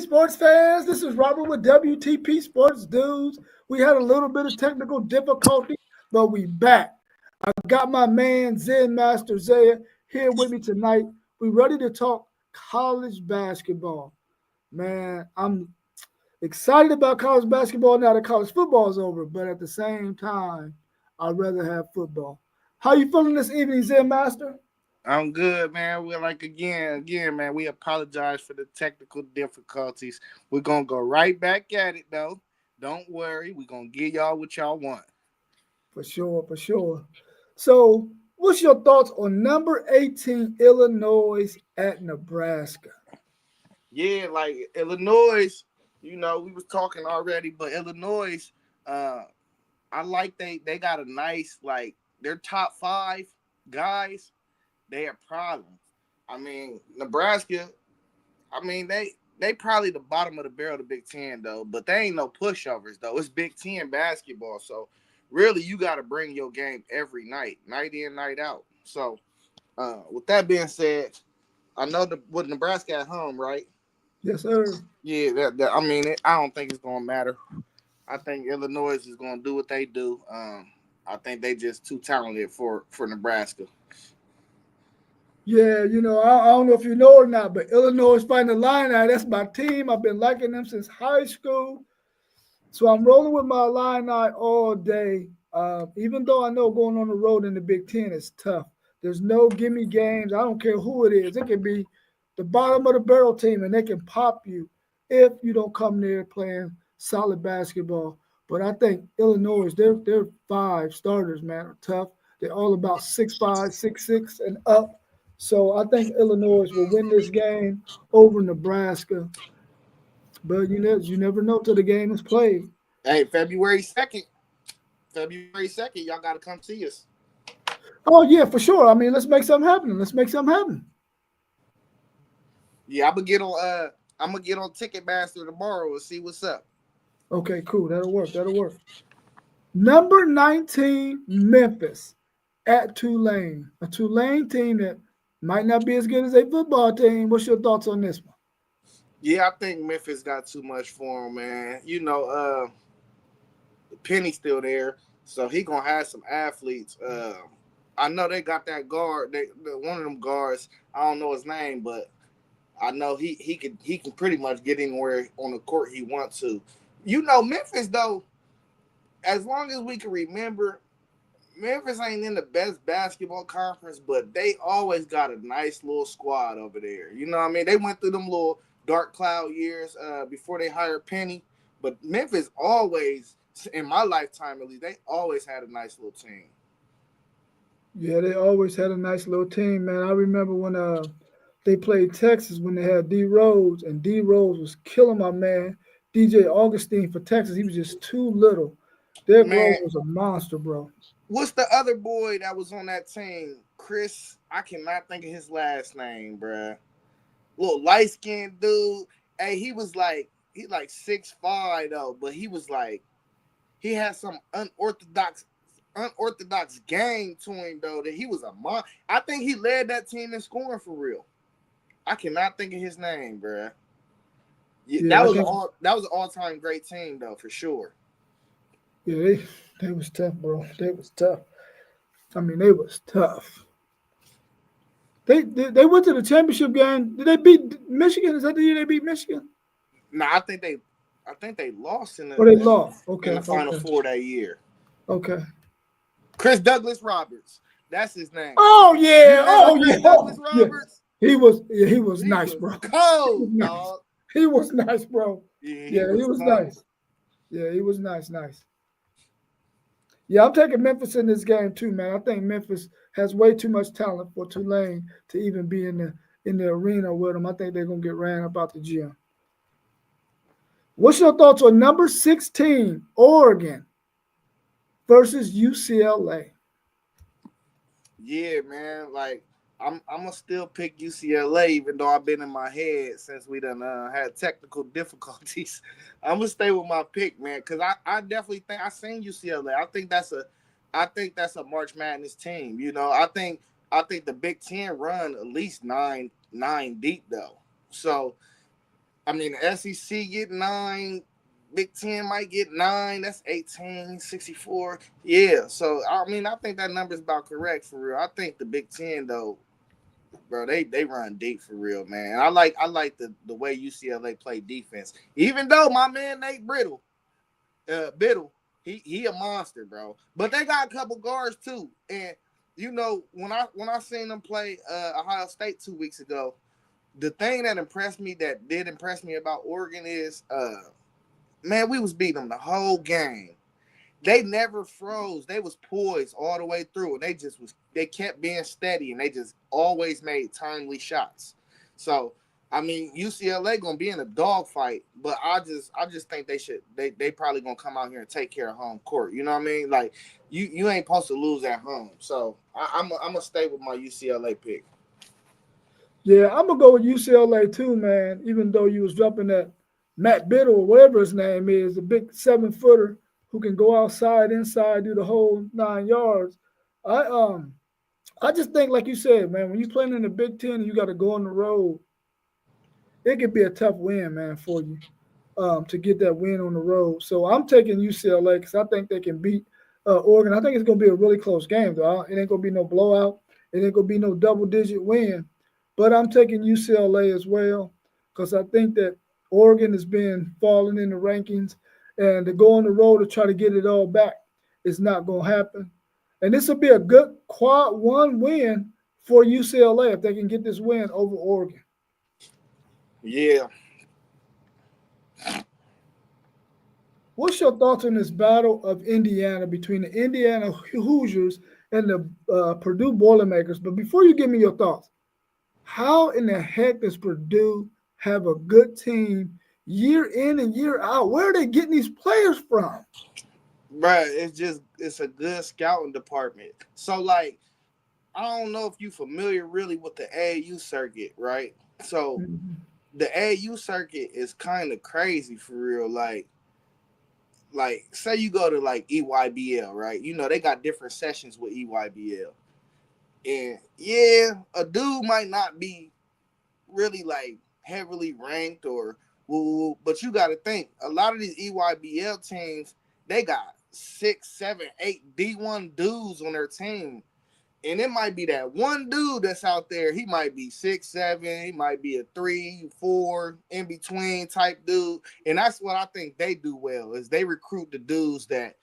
sports fans. This is Robert with WTP Sports Dudes. We had a little bit of technical difficulty, but we back. I got my man Zen Master Zaya here with me tonight. We ready to talk college basketball. Man, I'm excited about college basketball now that college football is over, but at the same time, I'd rather have football. How you feeling this evening, Zen Master? I'm good, man. We're like again, man. We apologize for the technical difficulties. We're gonna go right back at it though. Don't worry, we're gonna give y'all what y'all want. For sure, for sure. So, what's your thoughts on number 18 Illinois at Nebraska? Yeah, like Illinois, we was talking already, but Illinois, uh, I like they got a nice like their top five guys. They have problems. I mean, Nebraska. I mean, they probably the bottom of the barrel of the Big Ten though, but they ain't no pushovers though. It's Big Ten basketball, so really you got to bring your game every night, night in, night out. So, with that being said, I know with Nebraska at home, right? Yes, sir. Yeah, I mean, I don't think it's gonna matter. I think Illinois is gonna do what they do. I think they just too talented for Nebraska. Yeah, I don't know if you know or not, but Illinois is fighting the Illini. That's my team. I've been liking them since high school. So I'm rolling with my Illini all day. Even though I know going on the road in the Big Ten is tough. There's no gimme games. I don't care who it is. It can be the bottom of the barrel team, and they can pop you if you don't come there playing solid basketball. But I think Illinois, their five starters, man, are tough. They're all about 6'5", 6'6", and up. So I think Illinois will win this game over Nebraska. But you never know till the game is played. Hey, February 2nd, y'all got to come see us. Oh yeah, for sure. I mean, let's make something happen. Let's make something happen. Yeah, I'm gonna get on Ticketmaster tomorrow and see what's up. Okay, cool. That'll work. That'll work. Number 19, Memphis at Tulane. A Tulane team that might not be as good as a football team. What's your thoughts on this one? Yeah, I think Memphis got too much for him, man. Penny's still there, so he gonna have some athletes. I know they got that guard. One of them guards. I don't know his name, but I know he can pretty much get anywhere on the court he wants to. Memphis though. As long as we can remember, Memphis ain't in the best basketball conference, but they always got a nice little squad over there. You know what I mean? They went through them little dark cloud years before they hired Penny, but Memphis always, in my lifetime at least, they always had a nice little team. Yeah, they always had a nice little team, man. I remember when they played Texas when they had D Rose, and D Rose was killing my man DJ Augustine for Texas. He was just too little. Derrick Rose Man, was a monster, bro. what's the other boy that was on that team? Chris, I cannot think of his last name, bruh. Little light skinned dude. Hey, he like 6'5" though, but he was like he had some unorthodox game to him though that he was a mon. I think he led that team in scoring for real. I cannot think of his name, bruh. Yeah, Yeah, that I was think an all time great team though for sure. yeah, they was tough, bro. They was tough. I mean, they was tough. They went to the championship game. Did they beat Michigan? Is that the year they beat Michigan? Now I think they lost in Or the they in, lost? in Okay, the final okay, four that year. okay. Chris Douglas Roberts, that's his name. Oh You yeah, remember oh Chris yeah, Douglas yeah. Roberts? He was He nice, was bro. He was cold, nice. dog. He was nice, bro. Yeah, he Yeah, he was was cold. nice. Yeah, he was nice, nice. Yeah, I'm taking Memphis in this game too, man. I think Memphis has way too much talent for Tulane to even be in the arena with them. I think they're gonna get ran about the gym. What's your thoughts on number 16, Oregon versus UCLA? Yeah, man. Like I'm gonna still pick UCLA, even though I've been in my head since we done had technical difficulties. I'm gonna stay with my pick, man, because I definitely think I seen UCLA. I think that's a March Madness team. I think the Big Ten run at least nine deep though. So I mean, the SEC get 9, Big Ten might get 9. That's 18, 64. Yeah. So I mean, I think that number is about correct for real. I think the Big Ten though, bro, they run deep for real, man. I like the way UCLA play defense. Even though my man Nate Biddle, he a monster, bro. But they got a couple guards too. And when I seen them play Ohio State 2 weeks ago, the thing that did impress me about Oregon is man, we was beating them the whole game. They never froze. They was poised all the way through, and they kept being steady, and they just always made timely shots. So I mean, UCLA gonna be in a dogfight, but I just think they probably gonna come out here and take care of home court. You know what I mean? Like you ain't supposed to lose at home. So I'm gonna stay with my UCLA pick. Yeah, I'm gonna go with UCLA too, man. Even though you was dropping that Matt Biddle or whatever his name is, a big 7 footer who can go outside, inside, do the whole 9 yards. I um I just think, like you said, man, when you playing in the Big Ten and you got to go on the road, it could be a tough win, man, for you to get that win on the road. So I'm taking UCLA because I think they can beat Oregon. I think it's going to be a really close game, though. It ain't going to be no blowout. It ain't going to be no double-digit win. But I'm taking UCLA as well because I think that Oregon has been falling in the rankings, and to go on the road to try to get it all back is not going to happen. And this will be a good quad one win for UCLA if they can get this win over Oregon. Yeah. What's your thoughts on this battle of Indiana between the Indiana Hoosiers and the Purdue Boilermakers? But before you give me your thoughts, how in the heck does Purdue have a good team year in and year out? Where are they getting these players from? Bruh, it's a good scouting department. So like I don't know if you familiar really with the AAU circuit, right? So Mhm. the AAU circuit is kind of crazy for real. Like say you go to like EYBL, right? You know they got different sessions with EYBL, and yeah, a dude might not be really like heavily ranked or woo, but you got to think a lot of these EYBL teams they got 6, 7, 8 D1 dudes on their team. And it might be that one dude that's out there. He might be 6'7", he might be a 3, 4, in between type dude. And that's what I think they do well is they recruit the dudes that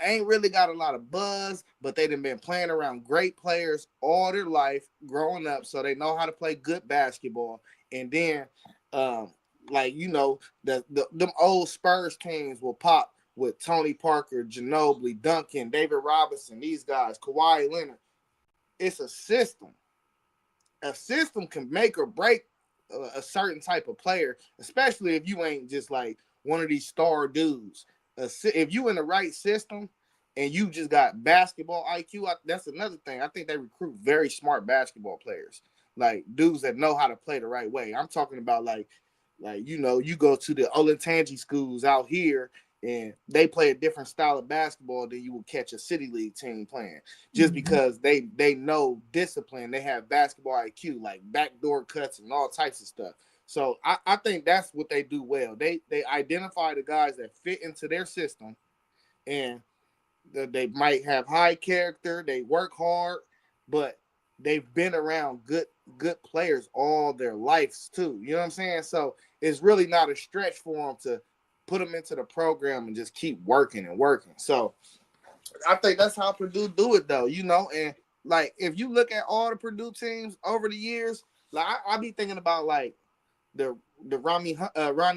ain't really got a lot of buzz, but they done been playing around great players all their life growing up, so they know how to play good basketball. And then, um, like them old Spurs teams will pop with Tony Parker, Ginobili, Duncan, David Robinson, these guys, Kawhi Leonard. It's a system. A system can make or break a certain type of player, especially if you ain't just like one of these star dudes. If you in the right system and you just got basketball IQ, that's another thing. I think they recruit very smart basketball players, like dudes that know how to play the right way. I'm talking about like you go to the Olentangy schools out here and they play a different style of basketball than you would catch a city league team playing just Mhm. because they know discipline. They have basketball IQ, like backdoor cuts and all types of stuff. So I think that's what they do well. They identify the guys that fit into their system, and they might have high character. They work hard, but they've been around good players all their lives too. You know what I'm saying? So it's really not a stretch for them to put them into the program and just keep working and working. So I think that's how Purdue do it though, and like if you look at all the Purdue teams over the years, like I be thinking about like the Ronnie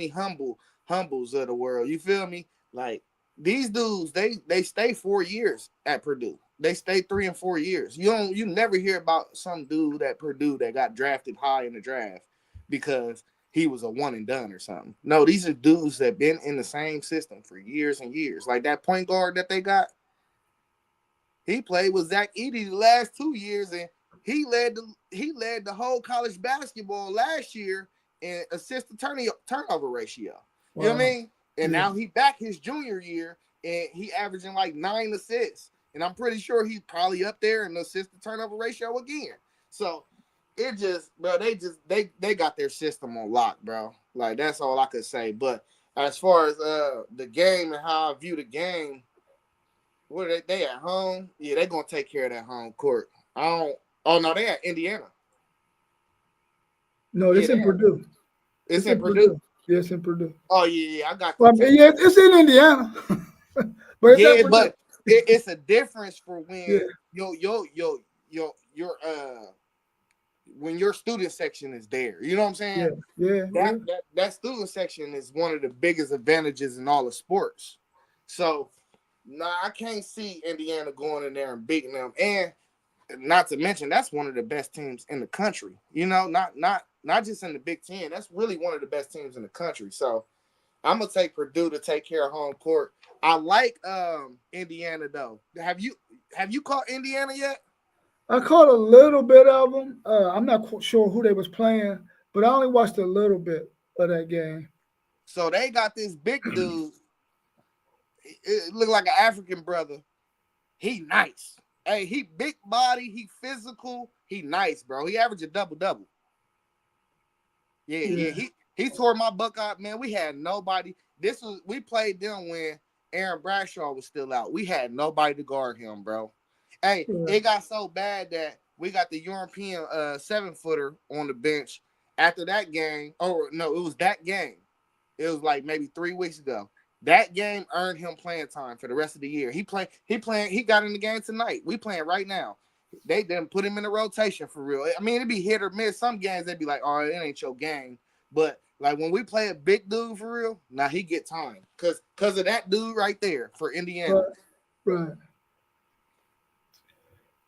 Humbles of the world. You feel me? Like these dudes, they stay 4 years at Purdue. They stay 3 and 4 years. You never hear about some dude at Purdue that got drafted high in the draft because he was a one and done or something. No, these are dudes that been in the same system for years and years. Like that point guard that they got, he played with Zach Edey the last 2 years, and he led the whole college basketball last year in assist to turnover ratio. You know what I Wow. mean? And Yeah. now he back his junior year, and he averaging like 9 assists. And I'm pretty sure he's probably up there in the assist to turnover ratio again. So it just, bro, they got their system on lock, bro. Like that's all I could say. But as far as the game and how I view the game, what are they at home? Yeah, they gonna take care of that home court. I don't. Oh no, they at Indiana. No, Yeah, it's in Purdue. it's It's in in Purdue. Purdue. Yeah, it's in Purdue. Oh yeah, I got Well, them I mean, taking yeah, care. it's in Indiana, but it's at Yeah, Purdue. but it's a difference for Yeah, when your when your student section is there. You know what I'm yeah, saying? yeah, yeah. That student section is one of the biggest advantages in all of sports. So nah, I can't see Indiana going in there and beating them. And not to mention that's one of the best teams in the country. You know, not just in the Big Ten. That's really one of the best teams in the country. So I'm gonna take Purdue to take care of home court. I like Indiana though. Have you caught Indiana yet? I caught a little bit of them. I'm not sure who they was playing, but I only watched a little bit of that game. So they got this big dude. It looked like an African brother. He nice. Hey, he big body. He physical. He nice, bro. He averaged a double. Yeah. Yeah, He tore my buck out, man. We had nobody. We played them when Aaron Bradshaw was still out. We had nobody to guard him, bro. Hey, yeah. it got so bad that we got the European 7-footer on the bench after that game. Oh no, it was that game. It was like maybe 3 weeks ago. That game earned him playing time for the rest of the year. He got in the game tonight. We playing right now. They didn't put him in the rotation for real. I mean, it'd be hit or miss. Some games they'd be like, "Oh, it ain't your game." But like when we play a big dude for real, now he get time because of that dude right there for Indiana. Right, right.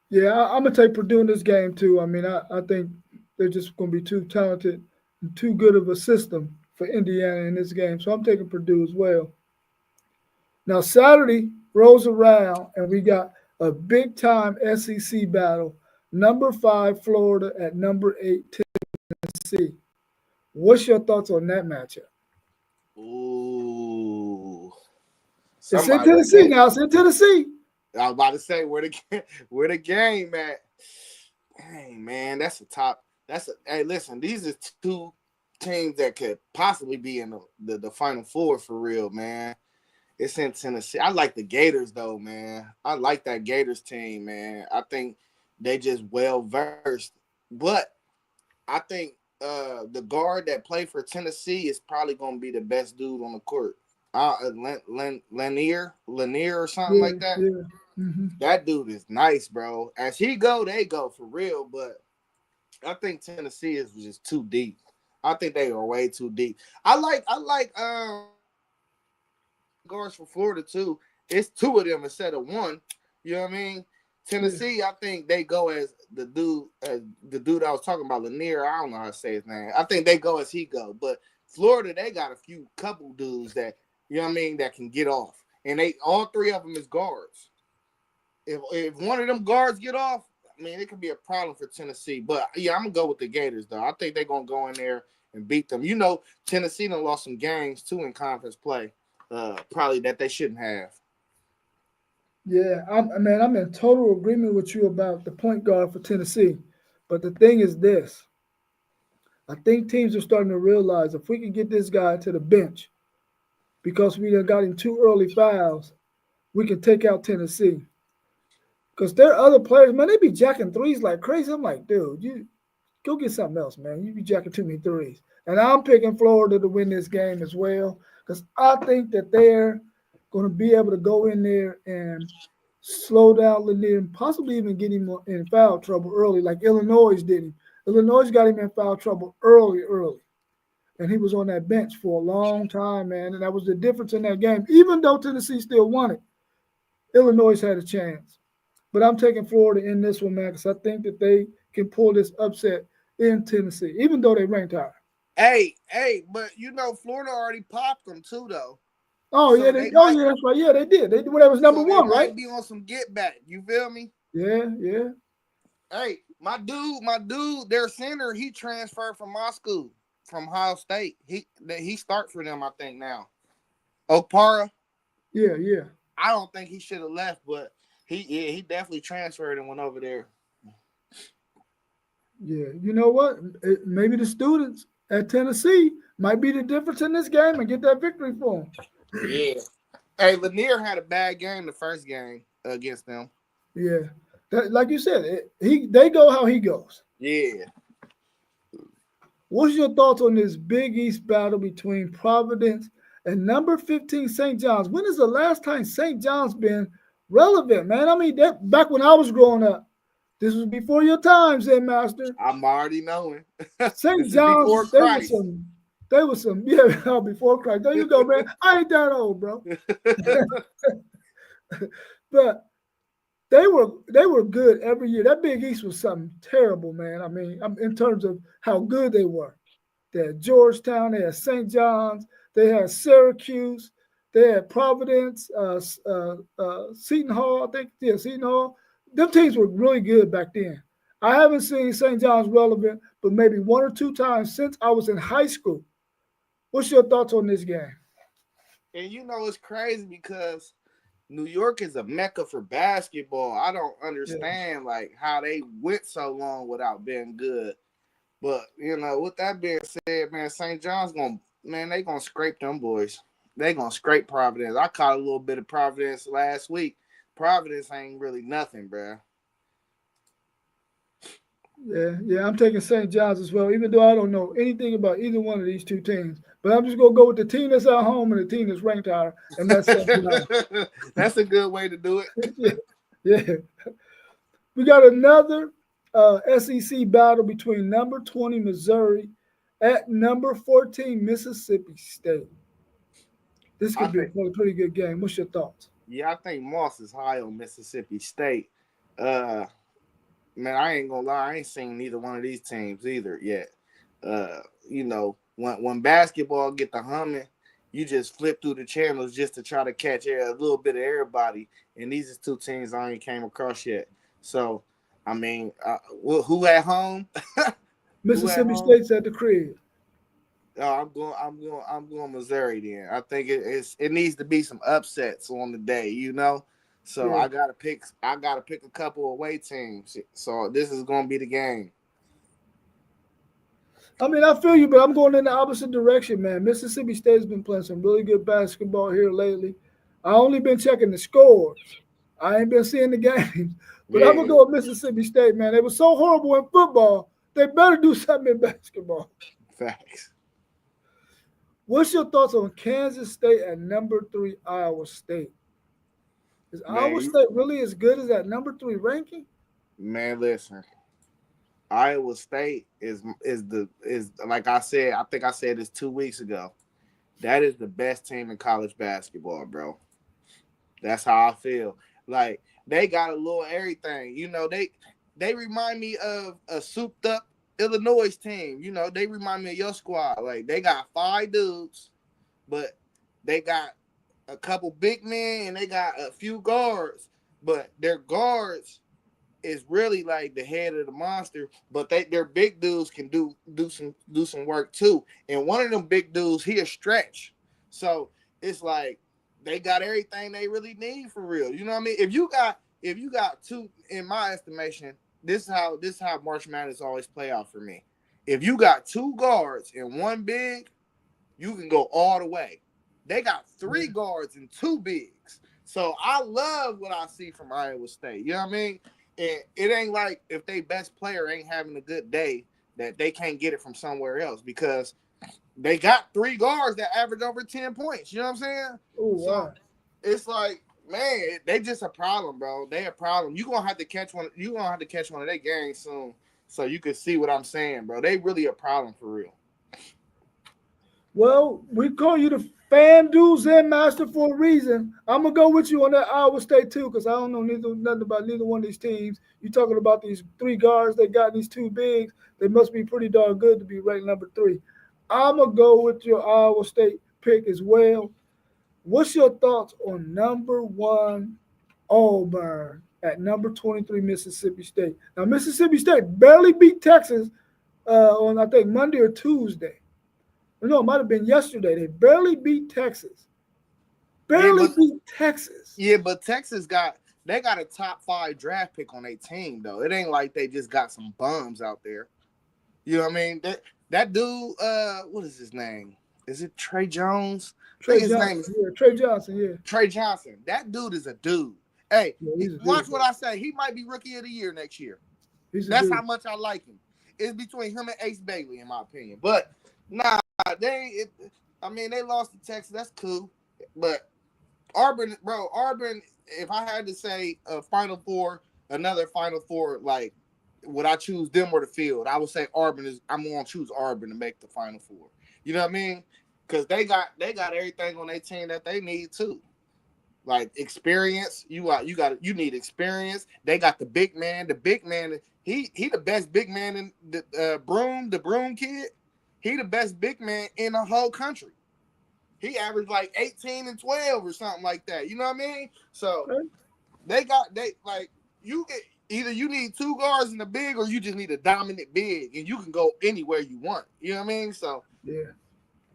Yeah, I'm gonna take Purdue in this game too. I mean, I think they're just gonna be too talented and too good of a system for Indiana in this game. So I'm taking Purdue as well. Now Saturday rolls around and we got a big time SEC battle. Number 5 Florida at number 8 Tennessee. What's your thoughts on that matchup? Ooh, It's in somebody Tennessee now. It's in Tennessee. I was about to say where the game at. Hey man, that's a top. Hey, listen, these are two teams that could possibly be in the Final Four for real, man. It's in Tennessee. I like the Gators though, man. I like that Gators team, man. I think they just well versed. But I think the guard that played for Tennessee is probably gonna be the best dude on the court. Lanier or something Yeah, like that. yeah. Mm-hmm. That dude is nice, bro. As he go, they go for real. But I think Tennessee is just too deep. I think they are way too deep. I like guards for Florida too. It's two of them instead of one. You know what I mean? Yeah. Tennessee, I think they go as the dude I was talking about, Lanier. I don't know how to say his name. I think they go as he go. But Florida, they got a couple dudes that you know what I mean that can get off, and they all three of them is guards. If one of them guards get off, I mean it could be a problem for Tennessee. But yeah, I'm gonna go with the Gators though. I think they're gonna go in there and beat them. You know, Tennessee done lost some games too in conference play. Probably that they shouldn't have. Yeah, I'm in total agreement with you about the point guard for Tennessee. But the thing is this. I think teams are starting to realize if we can get this guy to the bench because we done got him 2 early fouls, we can take out Tennessee. Because there are other players, man, they be jacking threes like crazy. I'm like, dude, you go get something else, man. You be jacking too many threes. And I'm picking Florida to win this game as well because I think that they're going to be able to go in there and slow down Lanier and possibly even get him in foul trouble early, like Illinois did him. Illinois got him in foul trouble early. And he was on that bench for a long time, man. And that was the difference in that game. Even though Tennessee still won it, Illinois had a chance. But I'm taking Florida in this one, man, because I think that they can pull this upset in Tennessee, even though they ranked high. Hey, but you know Florida already popped them too, though. Oh yeah, So they. they Oh might, yeah, that's right. Yeah, they did. They when they was number so they one, right? might be on some get back. You feel me? Yeah, yeah. Hey, my dude, their center, he transferred from my school, from Ohio State. He start for them, I think now. Okpara, Yeah, yeah. I don't think he should have left, but he definitely transferred and went over there. Yeah, you know what? Maybe the students at Tennessee might be the difference in this game and get that victory for them. Yeah. Hey, Lanier had a bad game the first game against them. Yeah, like you said, they go how he goes. Yeah. What's your thoughts on this Big East battle between Providence and number 15 St. John's? When is the last time St. John's been relevant, man? I mean, that back when I was growing up, this was before your time, Zen Master. I'm already knowing. St. This is before John's, Christ. they were some, yeah, before Christ. There you go, man. I ain't that old, bro. But they were good every year. That Big East was something terrible, man. I mean, in terms of how good they were. They had Georgetown, they had St. John's, they had Syracuse, they had Providence, Seton Hall, I think. Yeah, Seton Hall. Them teams were really good back then. I haven't seen St. John's relevant, but maybe one or two times since I was in high school. What's your thoughts on this game? And you know, it's crazy because New York is a mecca for basketball. I don't understand like how they went so long without being good. But you know, with that being said, man, St. John's they gonna scrape them boys. They gonna scrape Providence. I caught a little bit of Providence last week. Providence ain't really nothing, bro. Yeah, I'm taking St. John's as well, even though I don't know anything about either one of these two teams. But I'm just gonna go with the team that's at home and the team that's ranked higher, and that's St. John's. That's a good way to do it. Yeah. We got another SEC battle between number 20 Missouri at number 14 Mississippi State. This could be a pretty good game. What's your thoughts? Yeah, I think Moss is high on Mississippi State. Man, I ain't gonna lie, I ain't seen neither one of these teams either yet. You know, when basketball get the humming, you just flip through the channels just to try to catch a little bit of everybody. And these are two teams I ain't came across yet. So, I mean, who at home? Mississippi State's at the crib. I'm going Missouri then. I think it needs to be some upsets on the day, you know. So yeah. I gotta pick a couple away teams. So this is gonna be the game. I mean, I feel you, but I'm going in the opposite direction, man. Mississippi State's been playing some really good basketball here lately. I only been checking the scores. I ain't been seeing the games. But I'm gonna go with Mississippi State, man. They were so horrible in football. They better do something in basketball. Facts. What's your thoughts on Kansas State at number 3 Iowa State? Is Iowa State really as good as that number 3 ranking? Man, listen. Iowa State is like I said, I think I said this 2 weeks ago. That is the best team in college basketball, bro. That's how I feel. Like they got a little everything. You know, they remind me of a souped up Illinois team. You know, they remind me of your squad. Like they got 5 dudes, but they got a couple big men and they got a few guards, but their guards is really like the head of the monster, but their big dudes can do some work too. And one of them big dudes, he a stretch. So it's like they got everything they really need for real. You know what I mean? If you got two, in my estimation, this is how March Madness always play out for me. If you got 2 guards and 1 big, you can go all the way. They got 3 guards and 2 bigs. So I love what I see from Iowa State. You know what I mean? And it ain't like if they best player ain't having a good day that they can't get it from somewhere else because they got 3 guards that average over 10 points. You know what I'm saying? Oh, wow. So it's like, man, they just a problem, bro. They a problem. You're gonna have to catch one of their games soon so you can see what I'm saying, bro. They really a problem for real. Well, we call you the FanDuel Zen Master for a reason. I'm gonna go with you on that Iowa State too, because I don't know nothing about neither one of these teams. You talking about these 3 guards they got, these 2 bigs? They must be pretty darn good to be ranked number 3. I'm gonna go with your Iowa State pick as well. What's your thoughts on number 1 Auburn at number 23 Mississippi State? Now Mississippi State barely beat Texas on I think Monday or Tuesday. No, it might have been yesterday. They barely beat Texas. Beat Texas. Yeah, but Texas got a top 5 draft pick on their team, though. It ain't like they just got some bums out there. You know what I mean? That dude, what is his name? Is it Trey Jones? I Trey think his Johnson, name is yeah, Trey Johnson, yeah. Trey Johnson. That dude is a dude. Hey, Yeah, he's a watch dude. what I say. He might be rookie of the year next year. He's a That's dude. how much I like him. It's between him and Ace Bailey, in my opinion. But nah, they lost to Texas. That's cool. But Auburn, if I had to say a Final Four, another Final Four, like, would I choose them or the field? I would say I'm gonna choose Auburn to make the Final Four. You know what I mean? Because they got everything on their team that they need too. Like experience, you need experience. They got the big man. The big man, he the best big man in the Broom kid. He the best big man in the whole country. He averaged like 18 and 12 or something like that. You know what I mean? So you get either you need two guards in the big or you just need a dominant big and you can go anywhere you want. You know what I mean? So Yeah.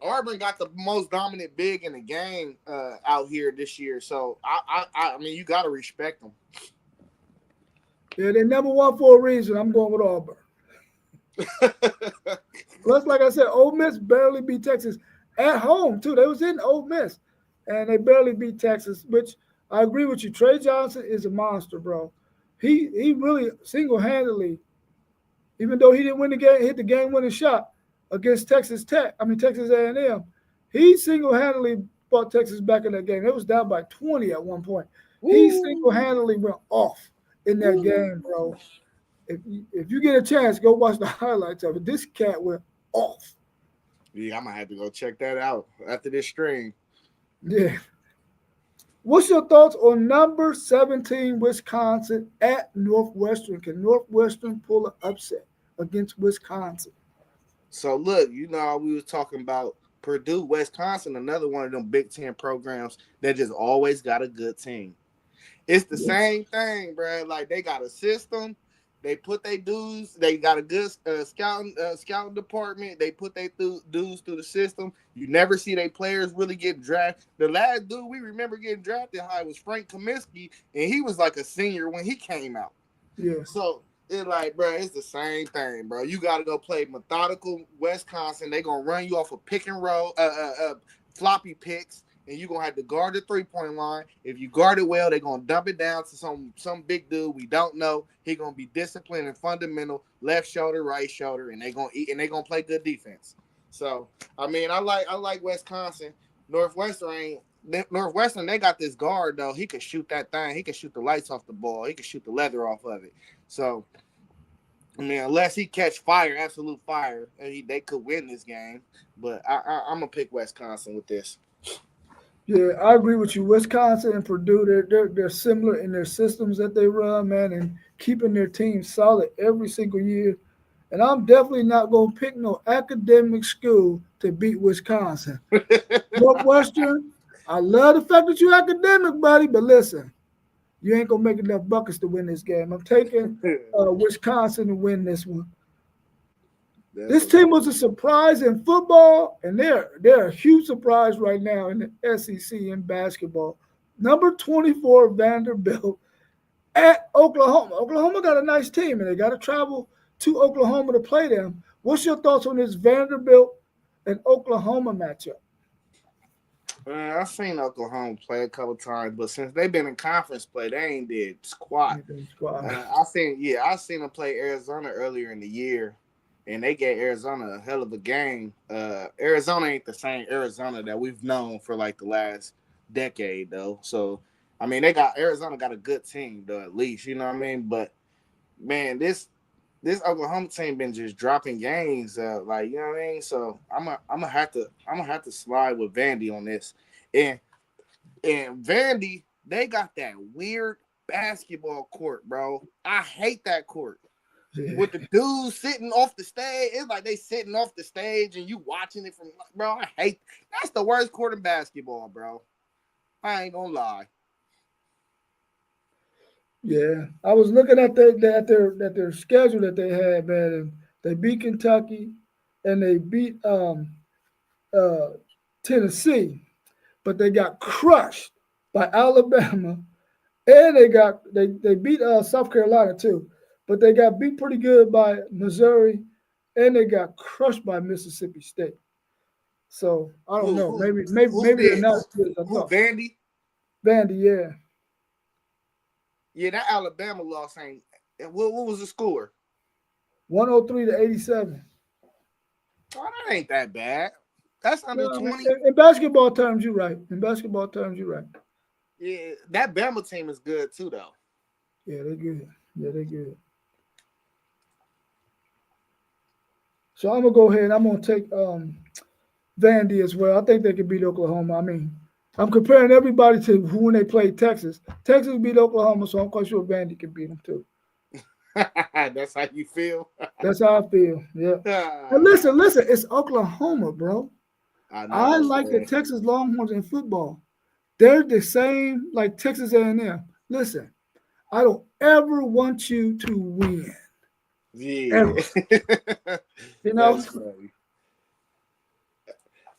Auburn got the most dominant big in the game out here this year. So I mean you gotta respect them. Yeah, they number one for a reason. I'm going with Auburn. Plus, like I said, Ole Miss barely beat Texas at home too. They was in Ole Miss, and they barely beat Texas. Which I agree with you. Trey Johnson is a monster, bro. He really single handedly, even though he didn't win the game, hit the game winning shot against Texas Tech. I mean Texas A&M. He single handedly brought Texas back in that game. It was down by 20 at one point. He single handedly went off in that game, bro. If you get a chance, go watch the highlights of it. This cat went off. Yeah, I'm gonna have to go check that out after this stream. Yeah. What's your thoughts on number 17 Wisconsin at Northwestern? Can Northwestern pull an upset against Wisconsin? So look, we was talking about Purdue, Wisconsin, another one of them Big Ten programs that just always got a good team. It's the same thing, bro. Like they got a system. They put their dudes. They got a good scouting department. They put their dudes through the system. You never see their players really get drafted. The last dude we remember getting drafted high was Frank Kaminsky, and he was like a senior when he came out. Yeah. So it's like, bro, it's the same thing, bro. You got to go play methodical Wisconsin. They gonna run you off a pick and roll, floppy picks. And you're gonna have to guard the 3-point line. If you guard it well, they're gonna dump it down to some big dude we don't know. He's gonna be disciplined and fundamental, left shoulder, right shoulder, and they're gonna eat and they're gonna play good defense. So I mean, I like Wisconsin. Northwestern, they got this guard though. He could shoot that thing. He could shoot the lights off the ball. He could shoot the leather off of it. So I mean, unless he catch fire, absolute fire, they could win this game. But I'm gonna pick Wisconsin with this. Yeah, I agree with you. Wisconsin and Purdue, they're similar in their systems that they run, man, and keeping their team solid every single year. And I'm definitely not going to pick no academic school to beat Wisconsin. Northwestern, I love the fact that you're academic, buddy, but listen, you ain't going to make enough buckets to win this game. I'm taking Wisconsin to win this one. This team was a surprise in football, and they're a huge surprise right now in the SEC in basketball. Number 24, Vanderbilt at Oklahoma. Oklahoma got a nice team, and they got to travel to Oklahoma to play them. What's your thoughts on this Vanderbilt and Oklahoma matchup? I've seen Oklahoma play a couple times, but since they've been in conference play, they ain't did squat. I seen them play Arizona earlier in the year. And they gave Arizona a hell of a game. Arizona ain't the same Arizona that we've known for like the last decade, though. So, I mean, Arizona got a good team, though, at least, you know what I mean? But man, this Oklahoma team been just dropping games, like, you know what I mean? So I'm gonna have to slide with Vandy on this. And Vandy, they got that weird basketball court, bro. I hate that court. Yeah. With the dudes sitting off the stage, it's like they sitting off the stage and you watching it from, bro. That's the worst court in basketball, bro. I ain't gonna lie. Yeah, I was looking at their schedule that they had, man. And they beat Kentucky, and they beat Tennessee, but they got crushed by Alabama, and they beat South Carolina too. But they got beat pretty good by Missouri and they got crushed by Mississippi State. So I don't Who know. who who Maybe they're did not as good as I who thought. Vandy? Vandy, yeah. Yeah, that Alabama loss ain't. What was the score? 103 to 87. Oh, that ain't that bad. That's under No, I mean, 20. in basketball terms, you're right. In basketball terms, you're right. Yeah, that Bama team is good too, though. Yeah, they're good. Yeah, they're good. So I'm gonna go ahead and I'm gonna take Vandy as well. I think they can beat Oklahoma. I mean, I'm comparing everybody to when they played Texas. Texas beat Oklahoma, so I'm quite sure Vandy can beat them too. That's how you feel. That's how I feel. Yeah. And listen, it's Oklahoma, bro. I I know, like the man. Texas Longhorns in football. They're the same like Texas A&M. Listen, I don't ever want you to win. Yeah, Ever. You know? that's funny.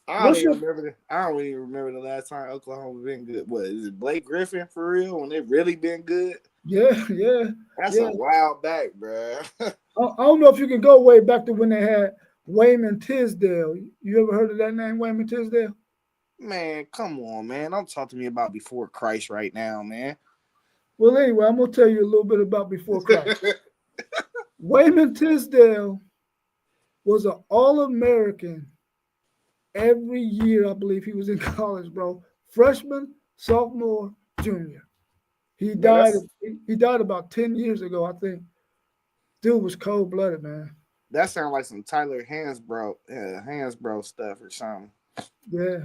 What's your I don't even remember the last time Oklahoma been good. What is it, Blake Griffin for real? When they really been good? yeah, yeah, That's yeah. a while back, bro. I don't know if you can go way back to when they had Wayman Tisdale. You ever heard of that name, Wayman Tisdale? Man, come on, man. Don't talk to me about before Christ right now, man. Well, anyway, I'm gonna tell you a little bit about before Christ. Wayman Tisdale was an All-American every year. I believe he was in college, bro. Freshman, sophomore, junior. He Man, died. He died about 10 years ago, I think. Dude was cold blooded, man. that sounds like some Tyler Hansbrough stuff or something. Yeah,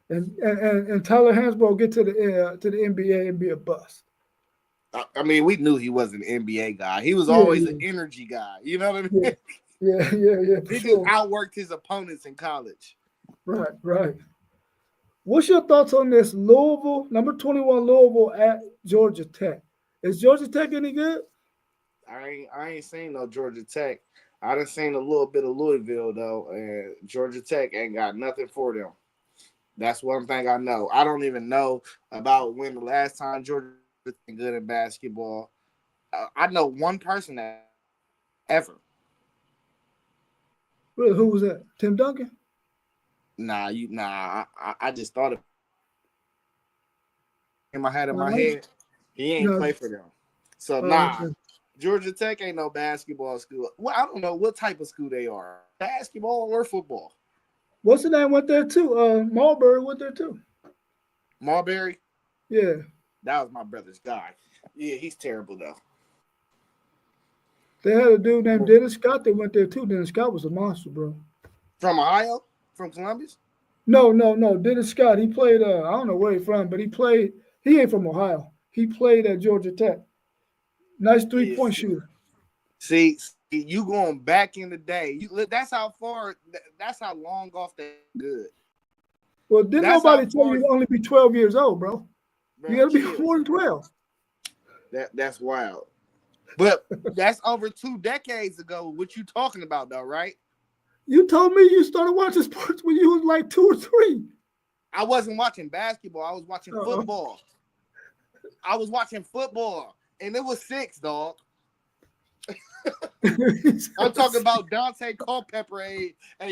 and Tyler Hansbrough get to the NBA and be a bust. I mean, we knew he was an NBA guy. He was Yeah, always an yeah, energy guy. You know what I yeah, mean? yeah, for He just sure. outworked his opponents in college. Right, right. What's your thoughts on this Louisville, number 21 Louisville at Georgia Tech? Is Georgia Tech any good? I ain't seen no Georgia Tech. I done seen a little bit of Louisville though, and Georgia Tech ain't got nothing for them. That's one thing I know. I don't even know about when the last time Georgia was good in basketball. I know one person that ever. Really, who was that? Tim Duncan? I just thought of him. I had in my No, head. He ain't no. play for them. So Okay. Georgia Tech ain't no basketball school. Well, I don't know what type of school they are. Basketball or football. What's the name went there too? Marbury went there too. Marbury, Yeah. that was my brother's guy. Yeah, he's terrible though. They had a dude named Dennis Scott that went there too. Dennis Scott was a monster, bro. From Ohio? From Columbus? No. Dennis Scott. He played. I don't know where he's from, but he played. He ain't from Ohio. He played at Georgia Tech. Nice Yeah. 3-point shooter. See, you going back in the day. That's how far. That's how long off that good. Well, didn't That's how nobody tell far. you to only be 12 years old, bro? You Bro, got to be chill. more than 12. That's wild. But that's over 2 decades ago. What you talking about, though, right? You told me you started watching sports when you was like 2 or 3. I wasn't watching basketball. I was watching Uh-oh. football. I was watching football, and it was 6, dog. I'm talking about Dante Culpepper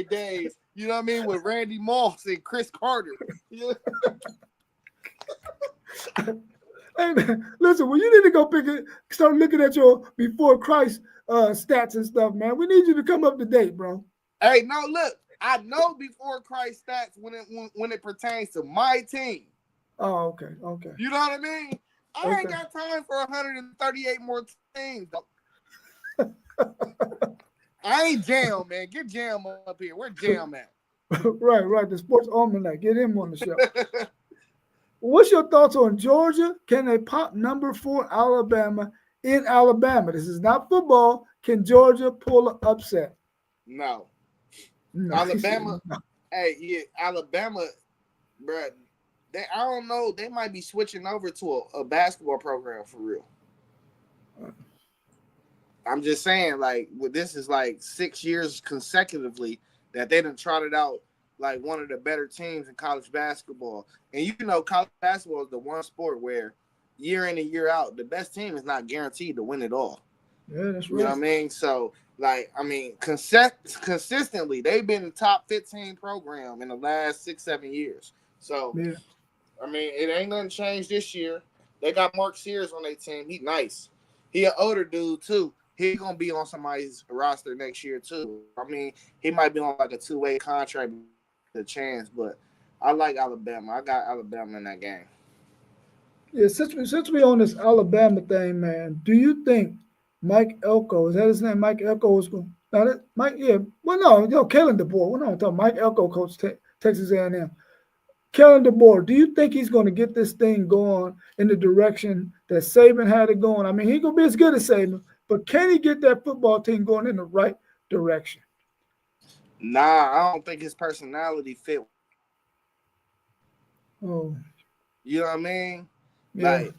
days. You know what I mean? With Randy Moss and Chris Carter. Yeah. Hey man, listen, well, you need to go start looking at your before Christ stats and stuff, man. We need you to come up to date, bro. Hey, no, look. I know before Christ stats when it pertains to my team. Oh, okay. You know what I mean? I ain't got time for 138 more teams. I ain't Jam, man. Get Jam up here. Where Jam at? Right. The sports almanac. Get him on the show. What's your thoughts on Georgia? Can they pop number 4 Alabama in Alabama? This is not football. Can Georgia pull an upset? No. Alabama. No. Hey, yeah, Alabama, bro. I don't know. They might be switching over to a basketball program for real. I'm just saying, like, this is like 6 years consecutively that they done trotted out like one of the better teams in college basketball. And you know, college basketball is the one sport where year in and year out, the best team is not guaranteed to win it all. Yeah, that's You know what I right. mean? So, like, I mean, consistently, they've been the top 15 program in the last 6, 7 years. So, Yeah. I mean, it ain't nothing changed this year. They got Mark Sears on their team. He nice. He an older dude too. He gonna be on somebody's roster next year too. I mean, he might be on like a 2-way contract, the chance. But I like Alabama. I got Alabama in that game. Yeah, since we on this Alabama thing, man, do you think Mike Elko, is that his name? Mike Elko was going. Now that Mike, yeah. Well, no, Kellen DeBoer. We're not talking Mike Elko, coach Texas A&M. Kellen DeBoer, do you think he's going to get this thing going in the direction that Saban had it going? I mean, he gonna be as good as Saban, but can he get that football team going in the right direction? Nah, I don't think his personality fit. Oh, You know what I mean? yeah, Like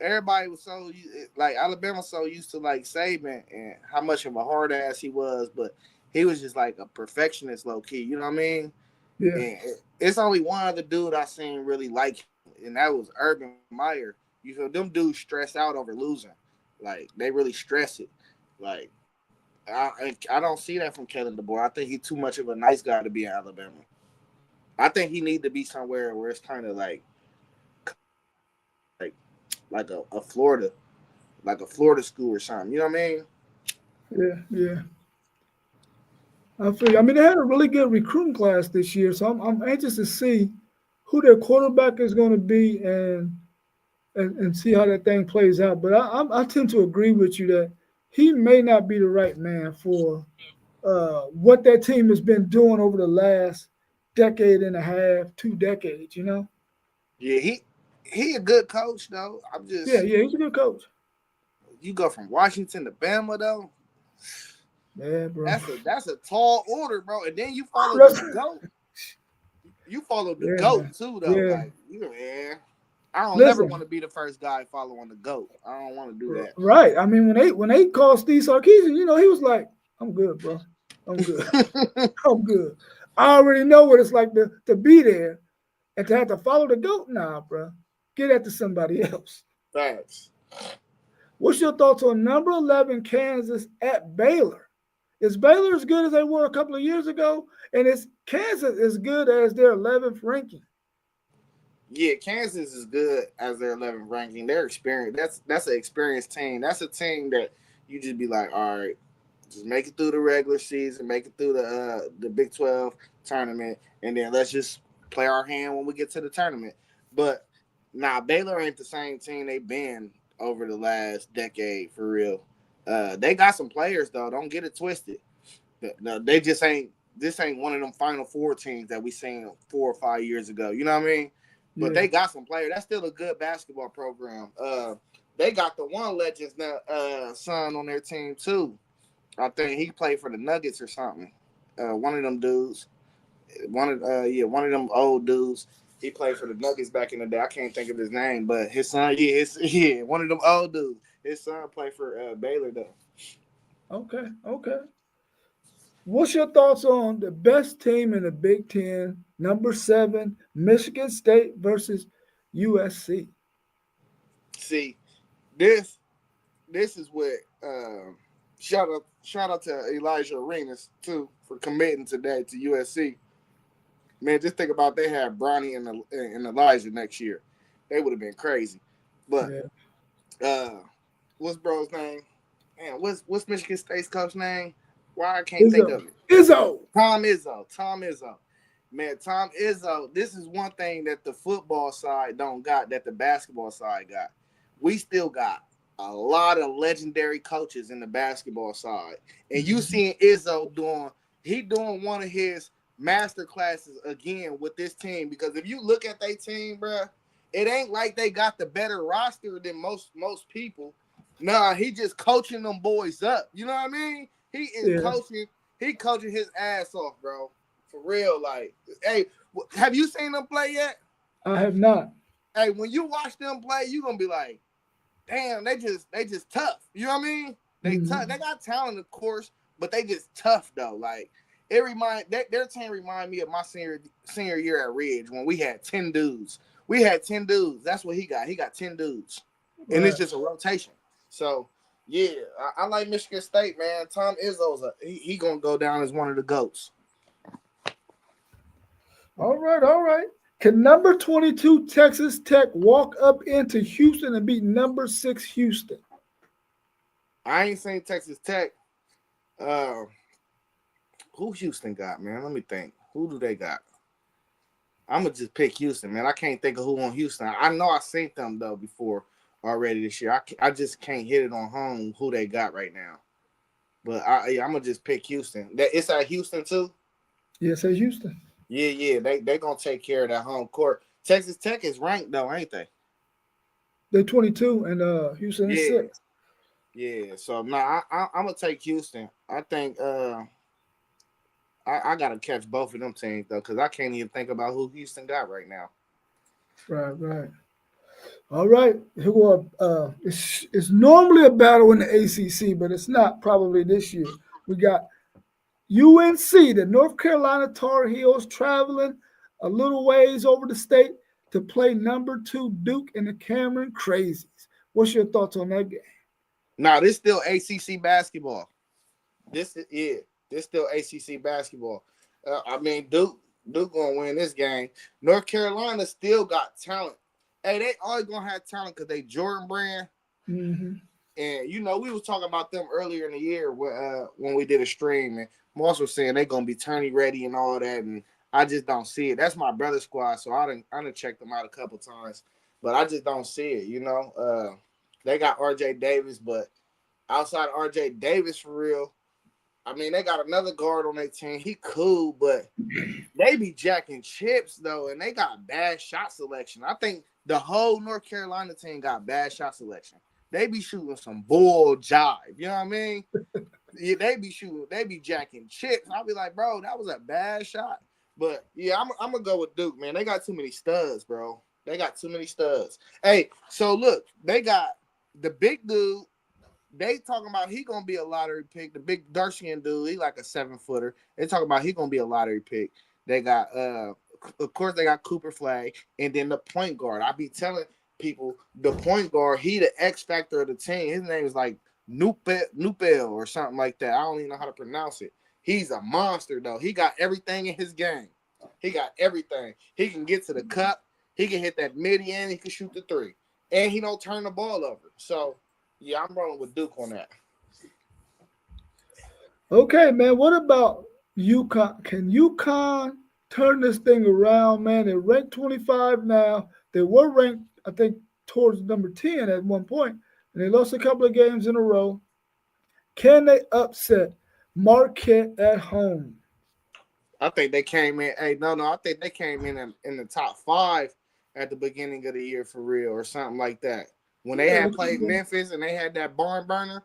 everybody was so like Alabama so used to like Saban and how much of a hard ass he was, but he was just like a perfectionist, low key. You know what I mean? yeah, And it's only one other dude I seen really like him, and that was Urban Meyer. You feel them dudes stress out over losing, like they really stress it. Like I don't see that from Kellen DeBoer. I think he's too much of a nice guy to be in Alabama. I think he need to be somewhere where it's kind of like like a Florida, like a Florida school or something. You know what I mean? yeah, yeah. I feel. I mean, they had a really good recruiting class this year, so I'm anxious to see who their quarterback is going to be and see how that thing plays out. But I tend to agree with you that he may not be the right man for what that team has been doing over the last decade and a half, 2 decades. You know? Yeah, he a good coach though. I'm Yeah, just yeah, he's a good coach. you go from Washington to Bama though. Yeah, bro. That's a tall order, bro. And then you follow the That's- goat. You follow the yeah, goat man. too, though. Yeah. Like, you man, I don't never want Listen, to be the first guy following the goat. I don't want to do right. I mean, when they called Steve Sarkisian, he was like, "I'm good, bro. I'm good. that. I'm good. I already know what it's like to be there and to have to follow the goat. Nah, bro. Get that to somebody else." Facts. What's your thoughts on number 11 Kansas at Baylor? Is Baylor as good as they were a couple of years ago? And is Kansas as good as their 11th ranking? Yeah, Kansas is good as their 11th ranking. They're experienced. That's an experienced team. That's a team that you just be like, all right, just make it through the regular season, make it through the Big 12 tournament, and then let's just play our hand when we get to the tournament. But Baylor ain't the same team they've been over the last decade for real. They got some players though. Don't get it twisted. No, they just ain't. This ain't one of them Final Four teams that we seen 4 or 5 years ago. You know what I mean? But Yeah. they got some players. That's still a good basketball program. They got the one Legends son on their team too. I think he played for the Nuggets or something. One of them dudes. One of them old dudes. He played for the Nuggets back in the day. I can't think of his name, but his son, one of them old dudes. His son played for Baylor though. Okay. Okay. What's your thoughts on the best team in the Big Ten, number 7, Michigan State versus USC? See, this this is what shout out to Elijah Arenas too for committing today to USC. Man, just think about they had Bronny and Elijah next year. They would have been crazy. But Yeah. uh what's bro's name? Man, what's Michigan State's coach name? Why I can't think Izzo. of it. Izzo. Tom Izzo. Tom Izzo. Man, Tom Izzo, this is one thing that the football side don't got that the basketball side got. We still got a lot of legendary coaches in the basketball side. And you Mhm. seeing Izzo doing one of his master classes again with this team because if you look at their team, bro, it ain't like they got the better roster than most people. Nah, he just coaching them boys up. You know what I mean? He is Yeah, coaching his ass off, bro. For real, like, hey, have you seen them play yet? I have not. Hey, when you watch them play, you gonna be like, damn, they just tough. You know what I mean? They tough. They Mhm. got talent, of course, but they just tough though. Like their team remind me of my senior year at Ridge when we had 10 dudes. We had 10 dudes. That's what he got. He got 10 dudes, and it's Right. just a rotation. So Yeah, I like Michigan State, man. Tom Izzo's he gonna go down as one of the GOATs. All right, all right. Can number 22 Texas Tech walk up into Houston and beat number 6 Houston? I ain't seen Texas Tech. Who Houston got, man? Let me think. Who do they got? I'm gonna just pick Houston, man. I can't think of who on Houston. I know I seen them though before already this year. I just can't hit it on home who they got right now. But I'm gonna just pick Houston. It's at Houston too. Yes, it's Houston. Yeah. They gonna take care of that home court. Texas Tech is ranked though, ain't they? They're 22 and Houston is Yeah. 6. Yeah. So I'm gonna take Houston. I think I gotta catch both of them teams though, because I can't even think about who Houston got right now. Right. All right. Here we go. It's normally a battle in the ACC, but it's not probably this year. We got UNC, the North Carolina Tar Heels, traveling a little ways over the state to play number 2 Duke and the Cameron Crazies. What's your thoughts on that game? Now this still ACC basketball. This still ACC basketball. I mean Duke gonna win this game. North Carolina still got talent. Hey, they always gonna have talent because they Jordan Brand. Mm-hmm. And we was talking about them earlier in the year when we did a stream, and Moss was saying they're gonna be tourney ready and all that, and I just don't see it. That's my brother's squad, so I done checked them out a couple times, but I just don't see it. They got RJ Davis, but outside of RJ Davis for real, I mean they got another guard on their team. He cool, but they be jacking chips though, and they got bad shot selection. I think the whole North Carolina team got bad shot selection. They be shooting some bull jive. You know what I mean? Yeah, they be jacking chips. I'll be like, bro, that was a bad shot. But yeah, I'm gonna go with Duke, man. They got too many studs, bro. They got too many studs. Hey, so look, they got the big dude. They talking about he gonna be a lottery pick. The big dark-skinned dude, he like a 7-footer. They talking about he gonna be a lottery pick. They got of course they got Cooper Flag, and then the point guard. I be telling people the point guard, he the X factor of the team. His name is like Nupel or something like that. I don't even know how to pronounce it. He's a monster though. He got everything in his game. He got everything. He can get to the cup. He can hit that mid end. He can shoot the 3, and he don't turn the ball over. So yeah, I'm rolling with Duke on that. Okay, man. What about UConn? Can UConn turn this thing around, man? They're ranked 25 now. They were ranked, I think, towards number 10 at one point, and they lost a couple of games in a row. Can they upset Marquette at home? I think they came in. Hey, no. I think they came in the top 5 at the beginning of the year for real, or something like that. When they had played Memphis and they had that barn burner,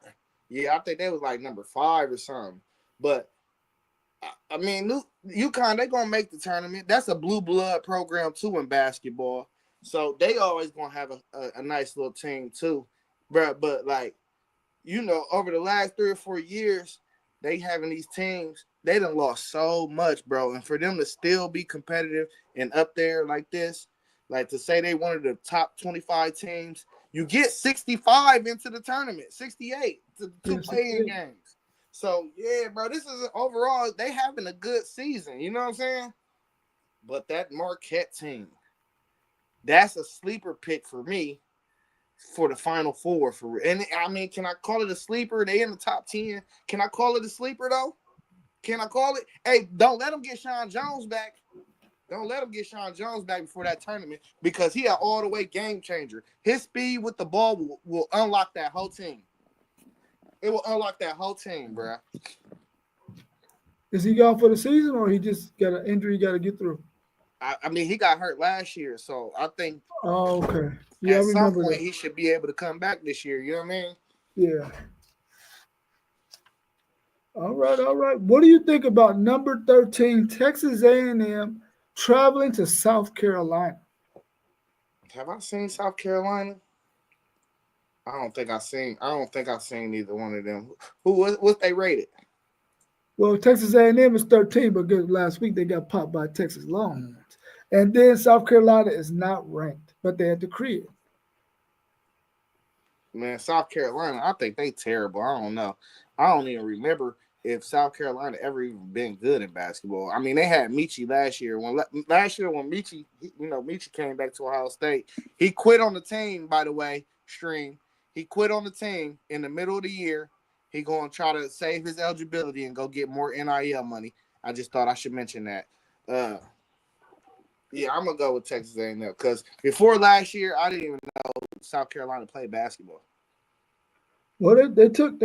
yeah, I think they was like number 5 or something. But I mean, UConn, they gonna make the tournament. That's a blue blood program too in basketball, so they always gonna have a nice little team too, bro. But like, over the last 3 or 4 years, they having these teams. They done lost so much, bro. And for them to still be competitive and up there like this, like to say they one of the top 25 teams, you get 65 into the tournament, 68 to play in games. So, yeah, bro, this is overall, they having a good season. You know what I'm saying? But that Marquette team, that's a sleeper pick for me for the Final Four. And, I mean, can I call it a sleeper? They in the top 10. Can I call it a sleeper, though? Can I call it? Hey, don't let them get Sean Jones back. Don't let him get Sean Jones back before that tournament because he an all-the-way game changer. His speed with the ball will unlock that whole team. It will unlock that whole team, bro. Is he gone for the season or he just got an injury he got to get through? I mean, he got hurt last year, so I think okay. Yeah, at I remember some point that. he should be able to come back this year. You know what I mean? Yeah. All right. What do you think about number 13, Texas A&M, traveling to South Carolina? Have I seen South Carolina? I don't think I've seen either one of them. What's they rated? Well, Texas A&M is 13, but last week they got popped by Texas Longhorns. And then South Carolina is not ranked, but they had to create. Man, South Carolina, I think they terrible. I don't know. I don't even remember if South Carolina ever even been good in basketball. I mean, they had Michi last year. When Michi, Michi came back to Ohio State, he quit on the team. By the way, Stream, he quit on the team in the middle of the year. He gonna try to save his eligibility and go get more NIL money. I just thought I should mention that. Yeah, I'm gonna go with Texas A&M because before last year, I didn't even know South Carolina played basketball. Well, they took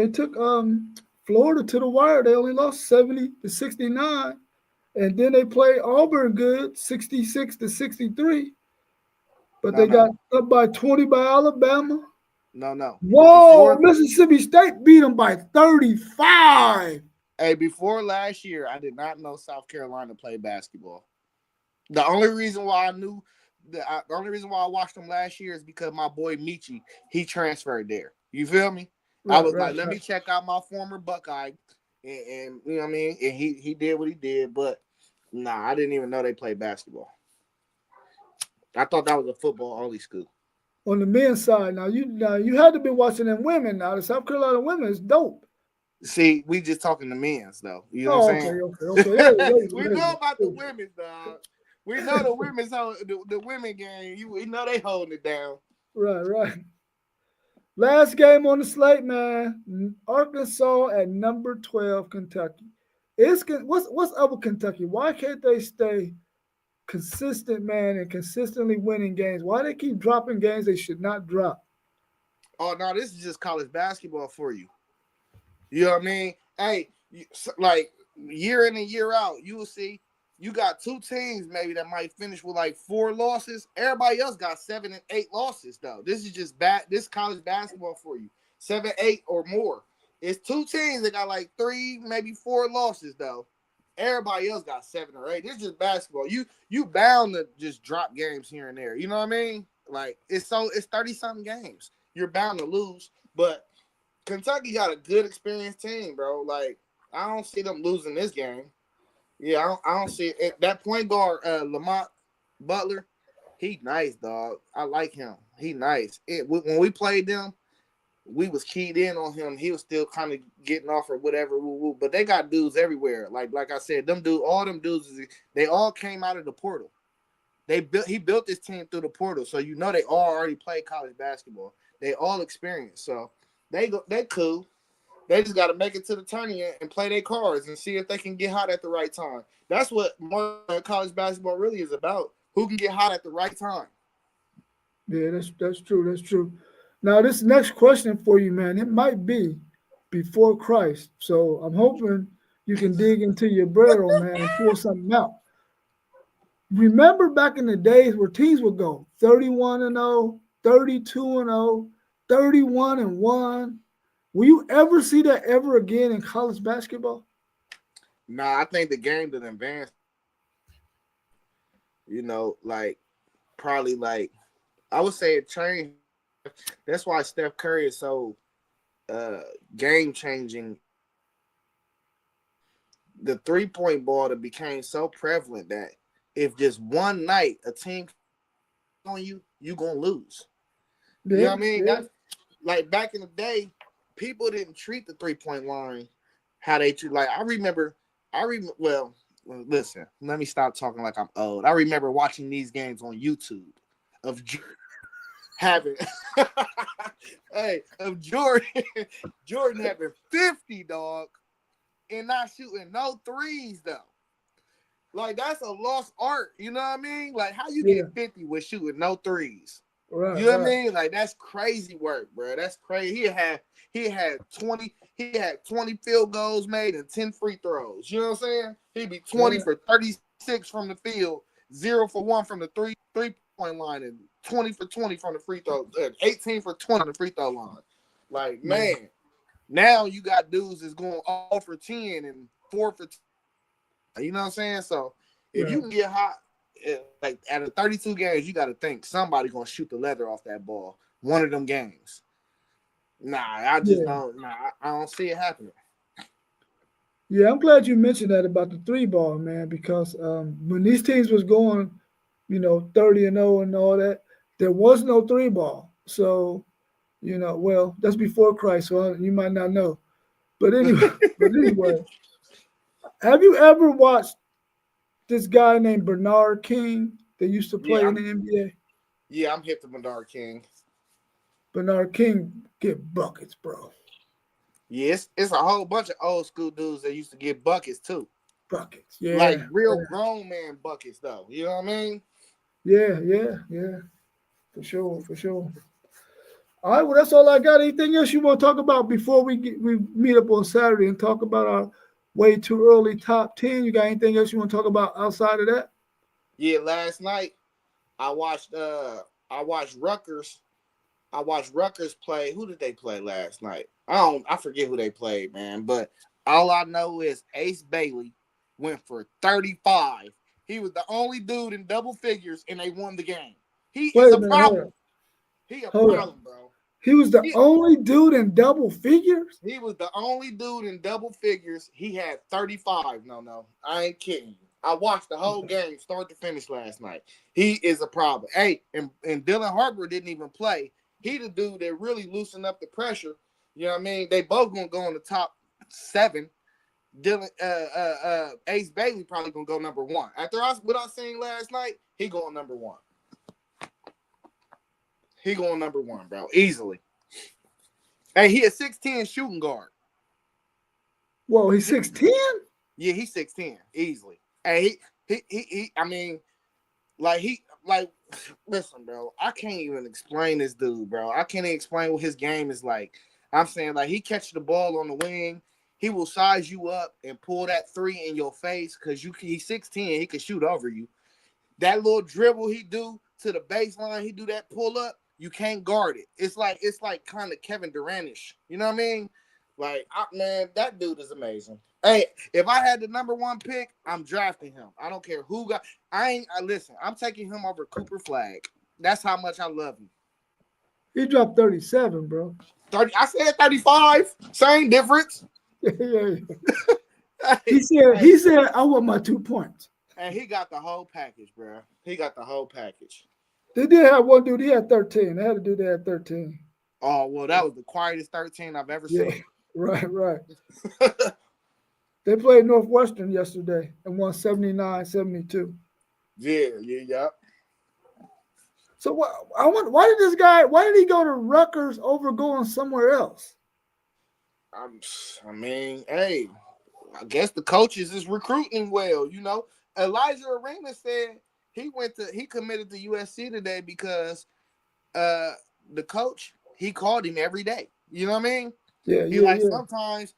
Florida to the wire. They only lost 70-69, and then they played Auburn good 66-63. But they got up by 20 by Alabama. No. Whoa, Mississippi State beat them by 35. Hey, before last year, I did not know South Carolina played basketball. The only reason why I watched them last year is because my boy Michi, he transferred there. You feel me? I was like, let me check out my former Buckeye, and you know what I mean. And he did what he did, but nah, I didn't even know they played basketball. I thought that was a football only school. On the men's side, now you had to be watching them women. Now the South Carolina women is dope. See, we just talking the men's though. You know what I'm saying? Okay. We know about the women's, dog. We know the women's the women game. We know they holding it down. Right. Last game on the slate, man. Arkansas at number 12, Kentucky. What's up with Kentucky? Why can't they stay consistent, man, and consistently winning games? Why they keep dropping games they should not drop? Oh no, this is just college basketball for you. You know what I mean? Hey, like year in and year out, you will see. You got two teams maybe that might finish with like 4 losses. Everybody else got 7 and 8 losses, though. This is just bad. This college basketball for you. 7, 8 or more. It's 2 teams that got like 3, maybe 4 losses, though. Everybody else got 7 or 8. This is just basketball. You bound to just drop games here and there. You know what I mean? Like it's 30-something games. You're bound to lose. But Kentucky got a good experienced team, bro. Like I don't see them losing this game. Yeah, I don't see it. That point guard, Lamont Butler, he nice, dog. I like him. He nice. When we played them, we was keyed in on him. He was still kind of getting off or whatever. But they got dudes everywhere. Like I said, all them dudes, they all came out of the portal. He built this team through the portal, so you know they all already played college basketball. They all experienced, so they cool. They just got to make it to the tournament and play their cards and see if they can get hot at the right time. That's what more college basketball really is about. Who can get hot at the right time? Yeah, that's true. That's true. Now, this next question for you, man, it might be before Christ. So I'm hoping you can dig into your barrel, man, and pull something out. Remember back in the days where teams would go 31-0, 32-0, 31-1. Will you ever see that ever again in college basketball? Nah, I think the game that advanced, probably I would say it changed. That's why Steph Curry is so game changing. The 3-point ball that became so prevalent that if just one night a team on you, you're gonna lose. Yeah, you know what I mean? That's like back in the day. People didn't treat the 3-point line how they treat. Like well, listen, let me stop talking like I'm old. I remember watching these games on YouTube of having of Jordan having 50, dog, and not shooting no threes though. Like that's a lost art, you know what I mean? Like how you get 50 with shooting no threes. Right, you know what I mean? Like that's crazy work, bro. That's crazy. He had 20 field goals made and 10 free throws. You know what I'm saying? He'd be 20 for 36 from the field, 0 for 1 from the three-point line, and 20 for 20 from the free throw, 18 for 20 on the free throw line. Like, man, now you got dudes that's going 0 for 10 and 4 for 10. You know what I'm saying? So if you can get hot, like out of 32 games, you got to think somebody gonna shoot the leather off that ball. One of them games. Nah, I just don't. Nah, I don't see it happening. Yeah, I'm glad you mentioned that about the 3-ball, man, because when these teams was going, 30-0 and all that, there was no 3-ball. So, You know, well, that's before Christ, so you might not know. But anyway, have you ever watched this guy named Bernard King that used to play Yeah, in the NBA? I'm hip to Bernard King. Bernard King get buckets, bro. Yeah, it's a whole bunch of old school dudes that used to get buckets too. Buckets, Like yeah, real grown man buckets though. You know what I mean? yeah, for sure, for sure. All right, well, that's all I got. Anything else you want to talk about before we meet up on Saturday and talk about our way too early top 10? You got anything else you want to talk about outside of that? Yeah, last night I watched Rutgers. I watched Rutgers play. Who did they play last night? I forget who they played, man. But all I know is Ace Bailey went for 35. He was the only dude in double figures, and they won the game. He is Wait a a minute, hold problem. up. He a Hold up. problem, bro. He was the He, only dude in double figures? he was the only dude in double figures. He had 35. No, I ain't kidding you. I watched the whole game start to finish last night. He is a problem. Hey, and Dylan Harper didn't even play. He the dude that really loosened up the pressure. You know what I mean? They both gonna go in the top 7. Dylan Ace Bailey probably gonna go number 1. After what I seen last night, he going number 1. He going number 1, bro. Easily. Hey, he a 6'10" shooting guard. Whoa, he's 6'10"? Yeah, he's 6'10", easily. Hey, he I mean, like listen, bro, I can't even explain this dude, bro. I can't even explain what his game is like. I'm saying, like, he catches the ball on the wing, he will size you up and pull that 3 in your face because he's 6'10", he can shoot over you. That little dribble he do to the baseline, he do that pull up, you can't guard it. It's like kind of Kevin Durant-ish. You know what I mean? Like, man, that dude is amazing. Hey, if I had the number 1 pick, I'm drafting him. I don't care who got. Listen. I'm taking him over Cooper Flag. That's how much I love him. He dropped 37, bro. 30. I said 35. Same difference. Yeah. He said, I want my 2 points. And he got the whole package, bro. He got the whole package. They did have one dude. He had 13. They had to do that at 13. Oh, well, that was the quietest 13 I've ever seen. Right. They played Northwestern yesterday and won 79-72. Yeah. So why did he go to Rutgers over going somewhere else? I mean, hey, I guess the coaches is recruiting well, you know. Elijah Arena said he committed to USC today because the coach, he called him every day. You know what I mean? Yeah. Sometimes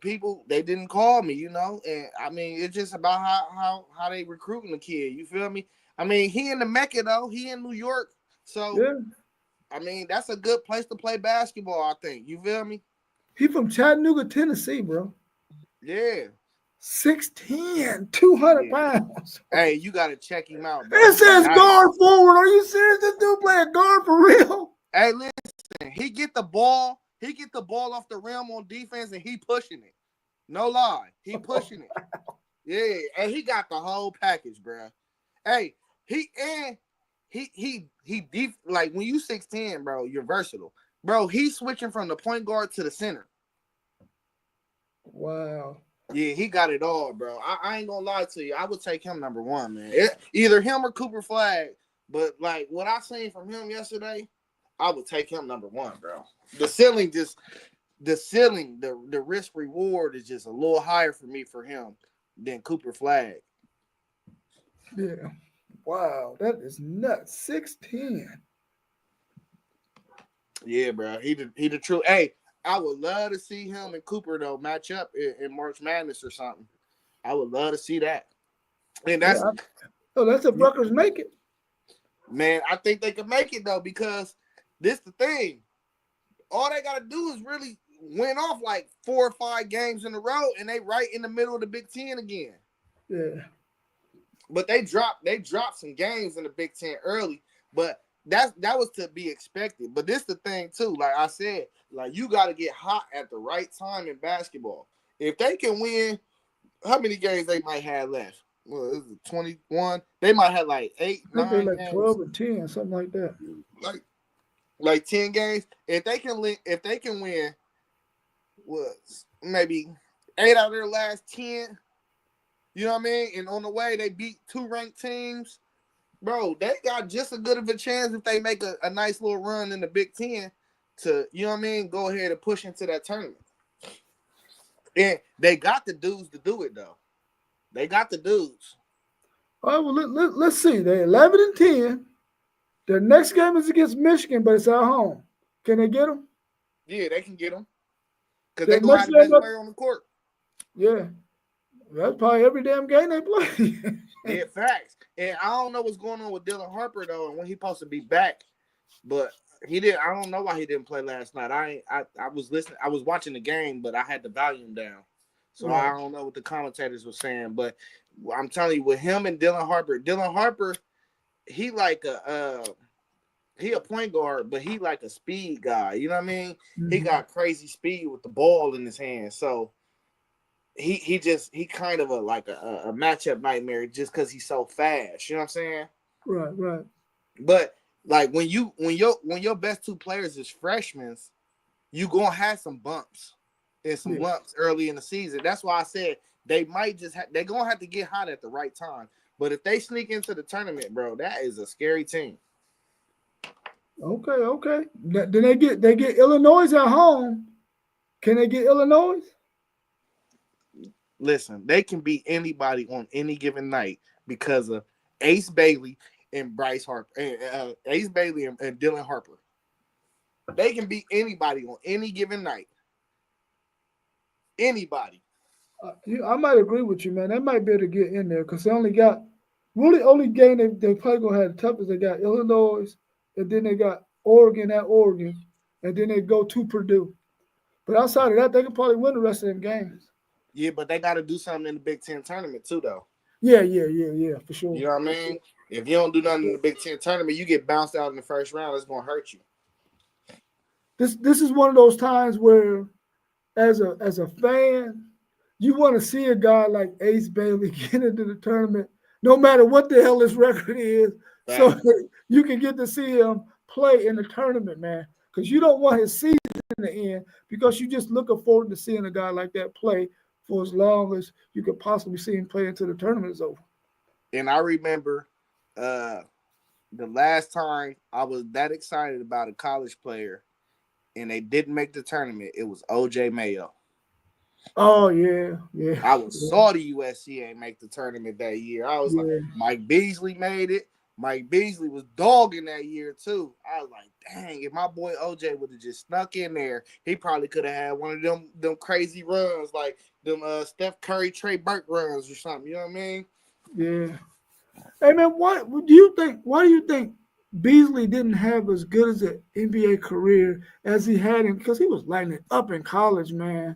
people, they didn't call me, you know, and I mean, it's just about how they recruiting the kid. You feel me? I mean, he in the Mecca though. He in New York, so Yeah. I mean, that's a good place to play basketball. I think. You feel me? He from Chattanooga, Tennessee, bro. Yeah. 6'10", 200 pounds. Hey, you got to check him out, bro. It says guard forward. Are you serious? This dude play a guard for real? Hey, listen, he get the ball off the rim on defense, and he pushing it. No lie, he pushing it. Yeah, and he got the whole package, bro. Hey, like when you 6'10", bro, you're versatile, bro. He's switching from the point guard to the center. Wow. Yeah, he got it all, bro. I ain't gonna lie to you. I would take him number 1, man. Either him or Cooper Flag. But like what I seen from him yesterday, I would take him number 1, bro. The risk reward is just a little higher for me for him than Cooper Flag. Yeah. Wow, that is nuts. 6'10". Yeah, bro. He the true. Hey, I would love to see him and Cooper though match up in March Madness or something. I would love to see that. And that's that's if Rutgers make it. Man, I think they can make it though, because this the thing. All they gotta do is really win off like 4 or 5 games in a row, and they right in the middle of the Big Ten again. Yeah. But they dropped some games in the Big Ten early, but that was to be expected. But this the thing too, like I said, like you got to get hot at the right time in basketball. If they can win, how many games they might have left? Well, is it 21? They might have like 8, 9 like games. 12 or 10, something like that. Like like 10 games. If they can win, what, maybe 8 out of their last 10. You know what I mean? And on the way, they beat 2 ranked teams. Bro, they got just as good of a chance if they make a nice little run in the Big Ten to, you know what I mean, go ahead and push into that tournament. And they got the dudes to do it, though. They got the dudes. All right, well, let's see. They're 11-10. Their next game is against Michigan, but it's at home. Can they get them? Yeah, they can get them. Because Their they're going to next have the best game, player on the court. yeah. That's probably every damn game they play. Yeah, facts. And I don't know what's going on with Dylan Harper, though, and when he's supposed to be back. But he did. I don't know why he didn't play last night. I was listening. I was watching the game, but I had the volume down, so Right. I don't know what the commentators were saying. But I'm telling you, with him and Dylan Harper, he like he a point guard, but he like a speed guy. You know what I mean? Mm-hmm. He got crazy speed with the ball in his hand. So he kind of a matchup nightmare just because he's so fast. You know what I'm saying? Right. But like when your best 2 players is freshmen, you gonna have some bumps and some lumps early in the season. That's why I said they might they're gonna have to get hot at the right time. But if they sneak into the tournament, bro, that is a scary team. Okay. Then they get Illinois at home. Can they get Illinois? Listen, they can beat anybody on any given night because of Ace Bailey and Bryce Harper, Ace Bailey and Dylan Harper. They can beat anybody on any given night. Anybody. I might agree with you, man. They might be able to get in there because they only game they probably gonna have the toughest. They got Illinois, and then they got Oregon at Oregon, and then they go to Purdue. But outside of that, they can probably win the rest of them games. Yeah, but they got to do something in the Big Ten tournament too, though. Yeah, for sure. You know what I mean? If you don't do nothing in the Big Ten tournament, you get bounced out in the first round. It's gonna hurt you. This is one of those times where, as a fan, you want to see a guy like Ace Bailey get into the tournament, no matter what the hell his record is, so you can get to see him play in the tournament, man. Because you don't want his season to end because you're just looking forward to seeing a guy like that play for as long as you could possibly see him play until the tournament is over. And I remember the last time I was that excited about a college player and they didn't make the tournament, it was OJ Mayo. Oh, yeah. I was salty USC ain't make the tournament that year. I was like, Mike Beasley made it. Mike Beasley was dogging that year too. I was like, dang, if my boy OJ would have just snuck in there, he probably could have had one of them crazy runs like them Steph Curry, Trey Burke runs or something. You know what I mean? Yeah. Hey man, why do you think Beasley didn't have as good as an NBA career as he had him? Because he was lighting it up in college, man.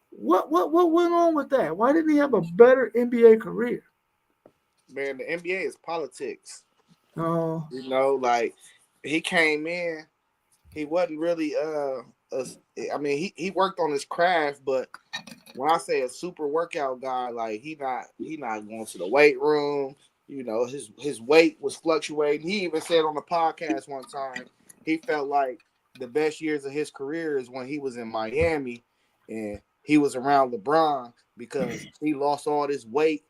What went on with that? Why didn't he have a better NBA career? Man, the NBA is politics. Oh. You know, like he came in, he wasn't really he worked on his craft, but when I say a super workout guy, like he not going to the weight room. You know, his weight was fluctuating. He even said on the podcast one time he felt like the best years of his career is when he was in Miami and he was around LeBron because he lost all this weight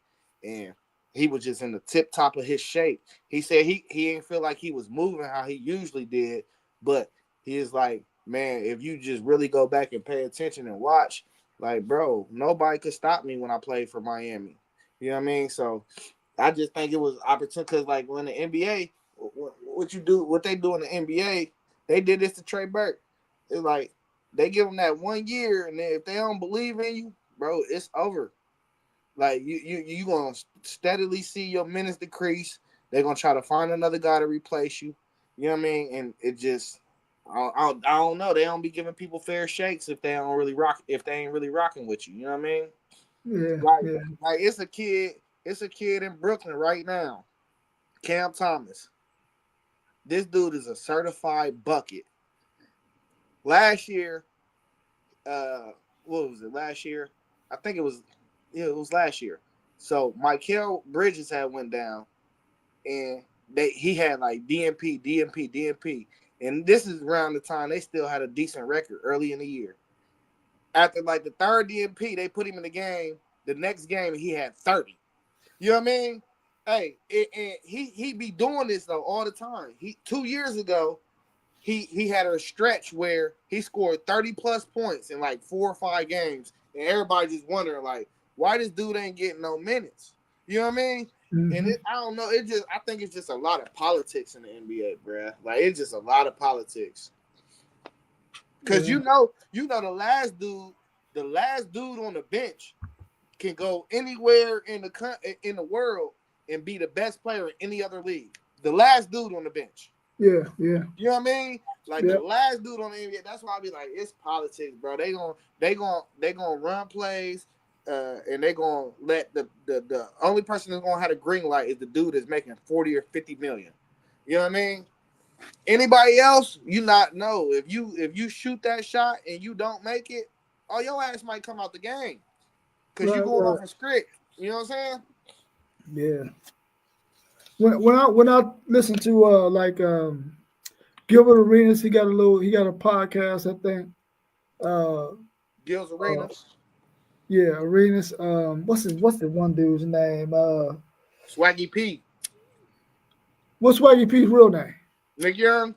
and he was just in the tip top of his shape. He said he didn't feel like he was moving how he usually did, but he is like, man, if you just really go back and pay attention and watch, like, bro, nobody could stop me when I played for Miami. You know what I mean? So I just think it was opportune because, like, when the NBA, what they do in the NBA, they did this to Trey Burke. It's like they give him that 1 year, and then if they don't believe in you, bro, it's over. Like you gonna steadily see your minutes decrease. They're gonna try to find another guy to replace you. You know what I mean? And it just, I don't know. They don't be giving people fair shakes if they don't really rock. If they ain't really rocking with you, you know what I mean? Yeah. Like it's a kid in Brooklyn right now, Cam Thomas. This dude is a certified bucket. Last year, what was it? Last year, I think it was last year. So Mikal Bridges had went down, and he had like DNP, And this is around the time they still had a decent record early in the year. After like the third DNP, they put him in the game. The next game, he had 30. You know what I mean? Hey, and he be doing this though all the time. 2 years ago, he had a stretch where he scored 30 plus points in like 4 or 5 games, and everybody just wondering like, why this dude ain't getting no minutes? You know what I mean? Mhm. And I don't know. I think it's just a lot of politics in the NBA, bruh. Like it's just a lot of politics. Because Yeah. you know the last dude on the bench can go anywhere in the world and be the best player in any other league. The last dude on the bench. Yeah. You know what I mean? Like Yeah. the last dude on the NBA. That's why I be like, it's politics, bro. They gonna run plays, and they gonna let the only person that's gonna have a green light is the dude that's making 40 or 50 million. You know what I mean? Anybody else, you not know. If you shoot that shot and you don't make it, oh, your ass might come out the game because you going off a script. You know what I'm saying? Yeah. When I listen to Gilbert Arenas, he got a podcast, I think. Gil's Arenas. Yeah, Arenas. What's the one dude's name? Swaggy P. What's Swaggy P's real name? Nick Young.